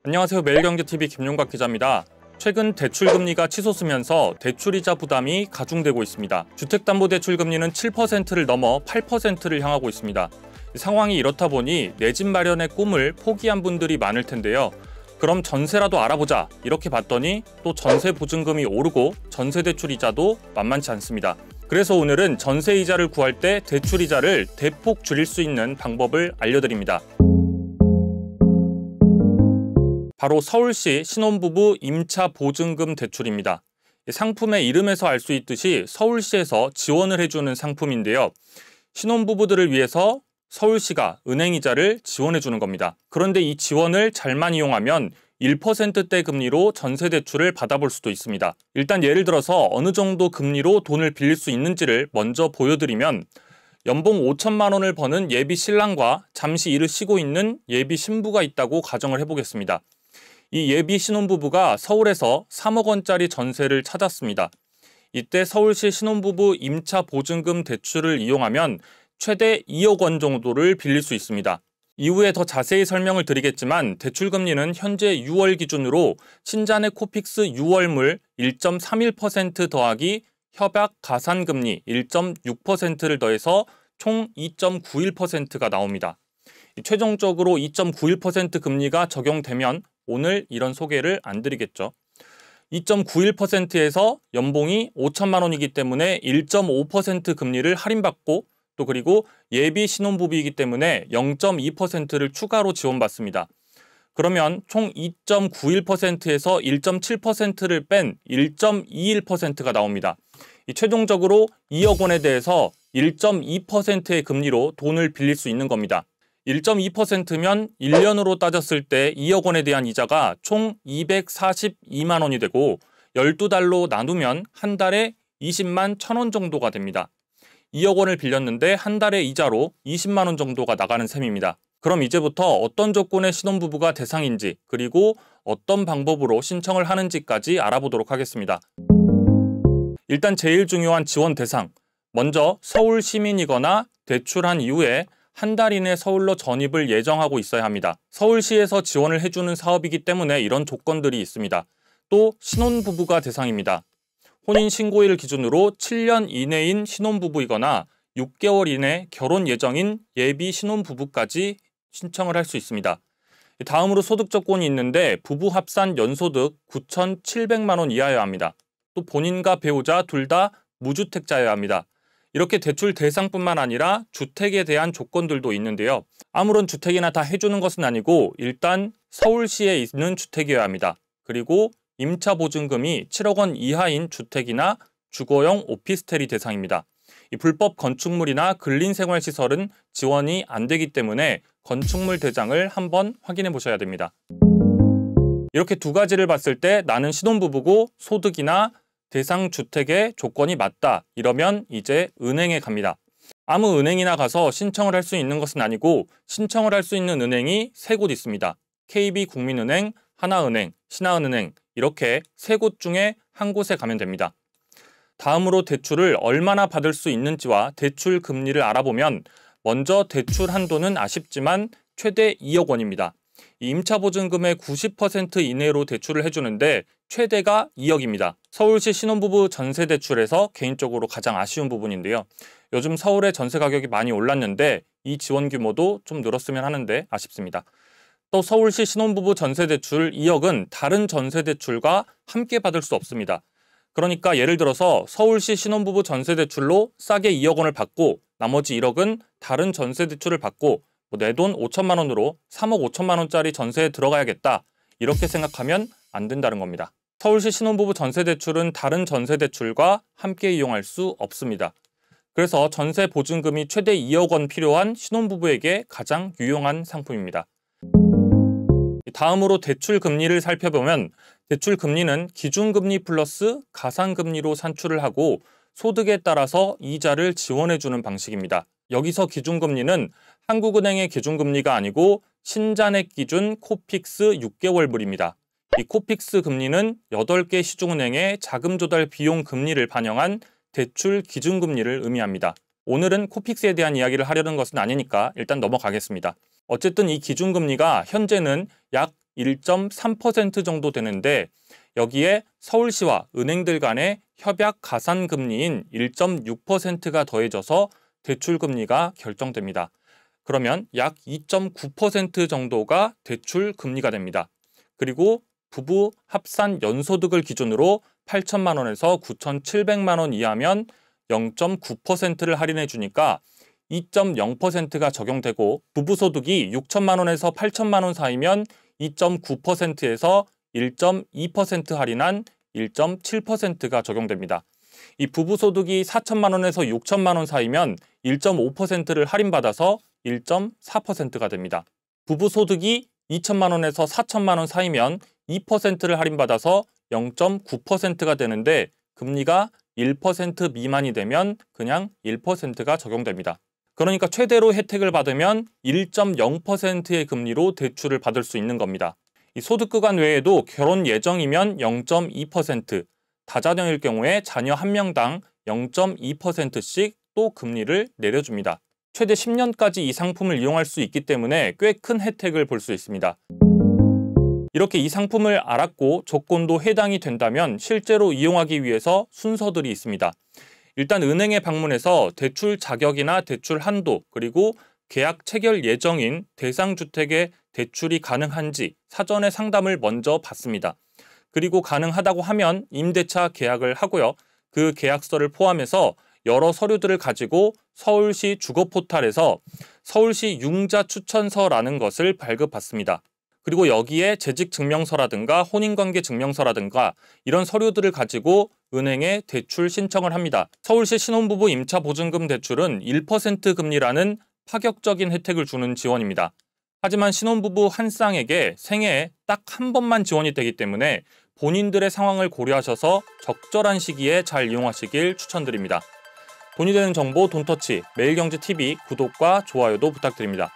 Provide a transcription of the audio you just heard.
안녕하세요. 매일경제TV 김용각 기자입니다. 최근 대출금리가 치솟으면서 대출이자 부담이 가중되고 있습니다. 주택담보대출금리는 7%를 넘어 8%를 향하고 있습니다. 상황이 이렇다 보니 내 집 마련의 꿈을 포기한 분들이 많을 텐데요. 그럼 전세라도 알아보자 이렇게 봤더니 또 전세 보증금이 오르고 전세대출이자도 만만치 않습니다. 그래서 오늘은 전세이자를 구할 때 대출이자를 대폭 줄일 수 있는 방법을 알려드립니다. 바로 서울시 신혼부부 임차 보증금 대출입니다. 상품의 이름에서 알 수 있듯이 서울시에서 지원을 해주는 상품인데요. 신혼부부들을 위해서 서울시가 은행이자를 지원해주는 겁니다. 그런데 이 지원을 잘만 이용하면 1%대 금리로 전세대출을 받아볼 수도 있습니다. 일단 예를 들어서 어느 정도 금리로 돈을 빌릴 수 있는지를 먼저 보여드리면 연봉 5천만 원을 버는 예비 신랑과 잠시 일을 쉬고 있는 예비 신부가 있다고 가정을 해보겠습니다. 이 예비 신혼부부가 서울에서 3억 원짜리 전세를 찾았습니다. 이때 서울시 신혼부부 임차 보증금 대출을 이용하면 최대 2억 원 정도를 빌릴 수 있습니다. 이후에 더 자세히 설명을 드리겠지만 대출금리는 현재 6월 기준으로 신잔의 코픽스 6월물 1.31% 더하기 협약 가산금리 1.6%를 더해서 총 2.91%가 나옵니다. 최종적으로 2.91% 금리가 적용되면 오늘 이런 소개를 안 드리겠죠. 2.91%에서 연봉이 5천만 원이기 때문에 1.5% 금리를 할인받고 또 그리고 예비 신혼부부이기 때문에 0.2%를 추가로 지원받습니다. 그러면 총 2.91%에서 1.7%를 뺀 1.21%가 나옵니다. 최종적으로 2억 원에 대해서 1.2%의 금리로 돈을 빌릴 수 있는 겁니다. 1.2%면 1년으로 따졌을 때 2억 원에 대한 이자가 총 242만 원이 되고 12달로 나누면 한 달에 20만 1,000원 정도가 됩니다. 2억 원을 빌렸는데 한 달에 이자로 20만 원 정도가 나가는 셈입니다. 그럼 이제부터 어떤 조건의 신혼부부가 대상인지 그리고 어떤 방법으로 신청을 하는지까지 알아보도록 하겠습니다. 일단 제일 중요한 지원 대상. 먼저 서울 시민이거나 대출한 이후에 한 달 이내 서울로 전입을 예정하고 있어야 합니다. 서울시에서 지원을 해주는 사업이기 때문에 이런 조건들이 있습니다. 또 신혼부부가 대상입니다. 혼인신고일 기준으로 7년 이내인 신혼부부이거나 6개월 이내 결혼 예정인 예비 신혼부부까지 신청을 할 수 있습니다. 다음으로 소득 조건이 있는데 부부 합산 연소득 9,700만 원 이하여야 합니다. 또 본인과 배우자 둘 다 무주택자여야 합니다. 이렇게 대출 대상뿐만 아니라 주택에 대한 조건들도 있는데요. 아무런 주택이나 다 해주는 것은 아니고 일단 서울시에 있는 주택이어야 합니다. 그리고 임차 보증금이 7억 원 이하인 주택이나 주거용 오피스텔이 대상입니다. 이 불법 건축물이나 근린생활시설은 지원이 안 되기 때문에 건축물 대장을 한번 확인해 보셔야 됩니다. 이렇게 두 가지를 봤을 때 나는 신혼부부고 소득이나 대상 주택의 조건이 맞다 이러면 이제 은행에 갑니다. 아무 은행이나 가서 신청을 할 수 있는 것은 아니고 신청을 할 수 있는 은행이 세 곳 있습니다. KB국민은행, 하나은행, 신한은행 이렇게 세 곳 중에 한 곳에 가면 됩니다. 다음으로 대출을 얼마나 받을 수 있는지와 대출 금리를 알아보면 먼저 대출 한도는 아쉽지만 최대 2억 원입니다. 임차보증금의 90% 이내로 대출을 해주는데 최대가 2억입니다. 서울시 신혼부부 전세대출에서 개인적으로 가장 아쉬운 부분인데요. 요즘 서울의 전세 가격이 많이 올랐는데 이 지원 규모도 좀 늘었으면 하는데 아쉽습니다. 또 서울시 신혼부부 전세대출 2억은 다른 전세대출과 함께 받을 수 없습니다. 그러니까 예를 들어서 서울시 신혼부부 전세대출로 싸게 2억 원을 받고 나머지 1억은 다른 전세대출을 받고 내 돈 5천만 원으로 3억 5천만 원짜리 전세에 들어가야겠다 이렇게 생각하면 안 된다는 겁니다. 서울시 신혼부부 전세대출은 다른 전세대출과 함께 이용할 수 없습니다. 그래서 전세 보증금이 최대 2억 원 필요한 신혼부부에게 가장 유용한 상품입니다. 다음으로 대출 금리를 살펴보면 대출 금리는 기준금리 플러스 가산금리로 산출을 하고 소득에 따라서 이자를 지원해주는 방식입니다. 여기서 기준금리는 한국은행의 기준금리가 아니고 신잔액 기준 코픽스 6개월물입니다. 이 코픽스 금리는 8개 시중은행의 자금 조달 비용 금리를 반영한 대출 기준금리를 의미합니다. 오늘은 코픽스에 대한 이야기를 하려는 것은 아니니까 일단 넘어가겠습니다. 어쨌든 이 기준금리가 현재는 약 1.3% 정도 되는데 여기에 서울시와 은행들 간의 협약 가산금리인 1.6%가 더해져서 대출금리가 결정됩니다. 그러면 약 2.9% 정도가 대출금리가 됩니다. 그리고 부부 합산 연소득을 기준으로 8천만 원에서 9,700만 원 이하면 0.9%를 할인해 주니까 2.0%가 적용되고 부부소득이 6천만 원에서 8천만 원 사이면 2.9%에서 1.2% 할인한 1.7%가 적용됩니다. 이 부부소득이 4천만 원에서 6천만 원 사이면 1.5%를 할인받아서 1.4%가 됩니다. 부부소득이 2천만 원에서 4천만 원 사이면 2%를 할인받아서 0.9%가 되는데 금리가 1% 미만이 되면 그냥 1%가 적용됩니다. 그러니까 최대로 혜택을 받으면 1.0%의 금리로 대출을 받을 수 있는 겁니다. 이 소득 구간 외에도 결혼 예정이면 0.2%, 다자녀일 경우에 자녀 1명당 0.2%씩 또 금리를 내려줍니다. 최대 10년까지 이 상품을 이용할 수 있기 때문에 꽤 큰 혜택을 볼 수 있습니다. 이렇게 이 상품을 알았고 조건도 해당이 된다면 실제로 이용하기 위해서 순서들이 있습니다. 일단 은행에 방문해서 대출 자격이나 대출 한도 그리고 계약 체결 예정인 대상 주택에 대출이 가능한지 사전에 상담을 먼저 받습니다. 그리고 가능하다고 하면 임대차 계약을 하고요. 그 계약서를 포함해서 여러 서류들을 가지고 서울시 주거포탈에서 서울시 융자 추천서라는 것을 발급받습니다. 그리고 여기에 재직증명서라든가 혼인관계 증명서라든가 이런 서류들을 가지고 은행에 대출 신청을 합니다. 서울시 신혼부부 임차보증금 대출은 1% 금리라는 파격적인 혜택을 주는 지원입니다. 하지만 신혼부부 한 쌍에게 생애에 딱 한 번만 지원이 되기 때문에 본인들의 상황을 고려하셔서 적절한 시기에 잘 이용하시길 추천드립니다. 돈이 되는 정보 돈터치 매일경제TV 구독과 좋아요도 부탁드립니다.